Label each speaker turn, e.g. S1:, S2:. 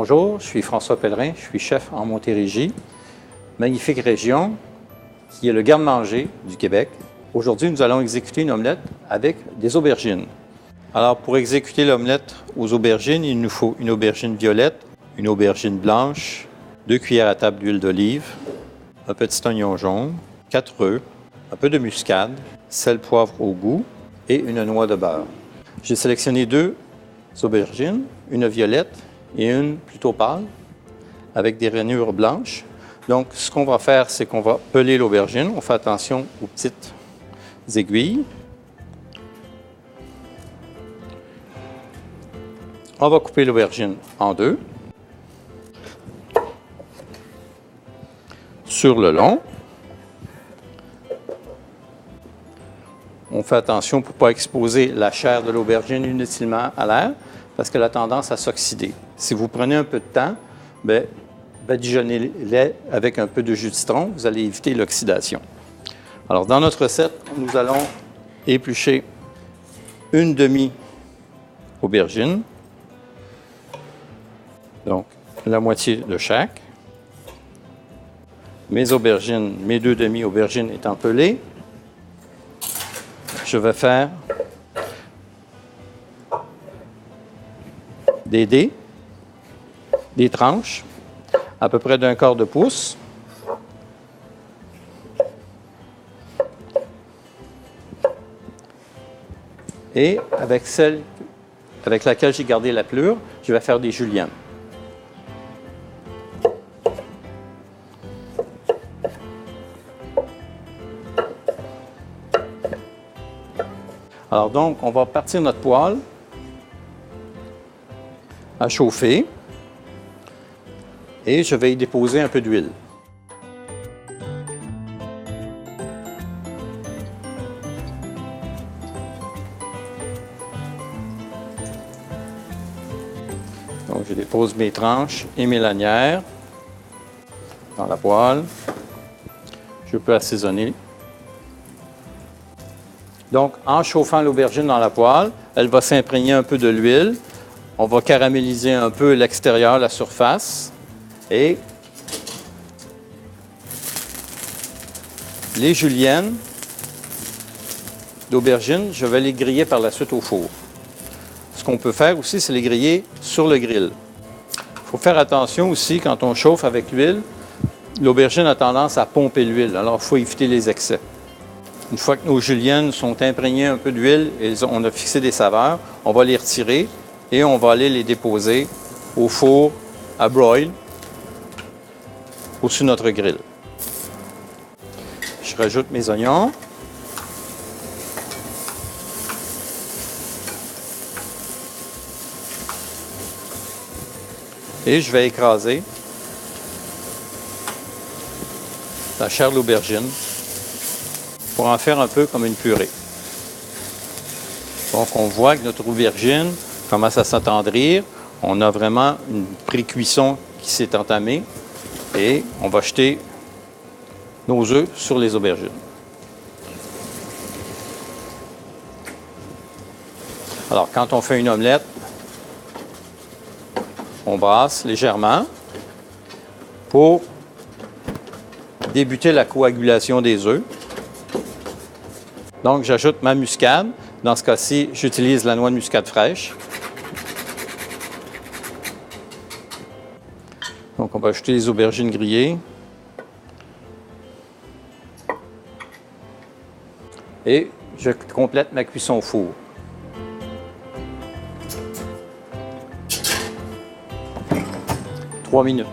S1: Bonjour, je suis François Pellerin, je suis chef en Montérégie, magnifique région qui est le garde-manger du Québec. Aujourd'hui, nous allons exécuter une omelette avec des aubergines. Alors, pour exécuter l'omelette aux aubergines, il nous faut une aubergine violette, une aubergine blanche, 2 cuillères à table d'huile d'olive, un petit oignon jaune, 4 œufs, un peu de muscade, sel, poivre au goût et une noix de beurre. J'ai sélectionné 2 aubergines, une violette et une plutôt pâle, avec des rainures blanches. Donc, ce qu'on va faire, c'est qu'on va peler l'aubergine. On fait attention aux petites aiguilles. On va couper l'aubergine en 2. Sur le long. On fait attention pour ne pas exposer la chair de l'aubergine inutilement à l'air, parce qu'elle a tendance à s'oxyder. Si vous prenez un peu de temps, badigeonnez-les avec un peu de jus de citron, vous allez éviter l'oxydation. Alors, dans notre recette, nous allons éplucher une demi-aubergine, donc la moitié de chaque. Mes aubergines, mes 2 demi-aubergines étant pelées, je vais faire des dés, des tranches, à peu près d'un quart de pouce. Et avec celle avec laquelle j'ai gardé la pelure, je vais faire des juliennes. Alors donc, on va partir notre poêle à chauffer et je vais y déposer un peu d'huile. Donc, je dépose mes tranches et mes lanières dans la poêle. Je peux assaisonner. Donc, en chauffant l'aubergine dans la poêle, elle va s'imprégner un peu de l'huile. On va caraméliser un peu l'extérieur, la surface. Et les juliennes d'aubergine, je vais les griller par la suite au four. Ce qu'on peut faire aussi, c'est les griller sur le grill. Il faut faire attention aussi, quand on chauffe avec l'huile, l'aubergine a tendance à pomper l'huile. Alors, il faut éviter les excès. Une fois que nos juliennes sont imprégnées un peu d'huile et on a fixé des saveurs, on va les retirer et on va aller les déposer au four à broil au-dessus de notre grill. Je rajoute mes oignons. Et je vais écraser la chair de l'aubergine pour en faire un peu comme une purée. Donc, on voit que notre aubergine commence à s'attendrir. On a vraiment une pré-cuisson qui s'est entamée. Et on va jeter nos œufs sur les aubergines. Alors, quand on fait une omelette, on brasse légèrement pour débuter la coagulation des œufs. Donc, j'ajoute ma muscade. Dans ce cas-ci, j'utilise la noix de muscade fraîche. Donc, on va ajouter les aubergines grillées. Et je complète ma cuisson au four. « 3 minutes.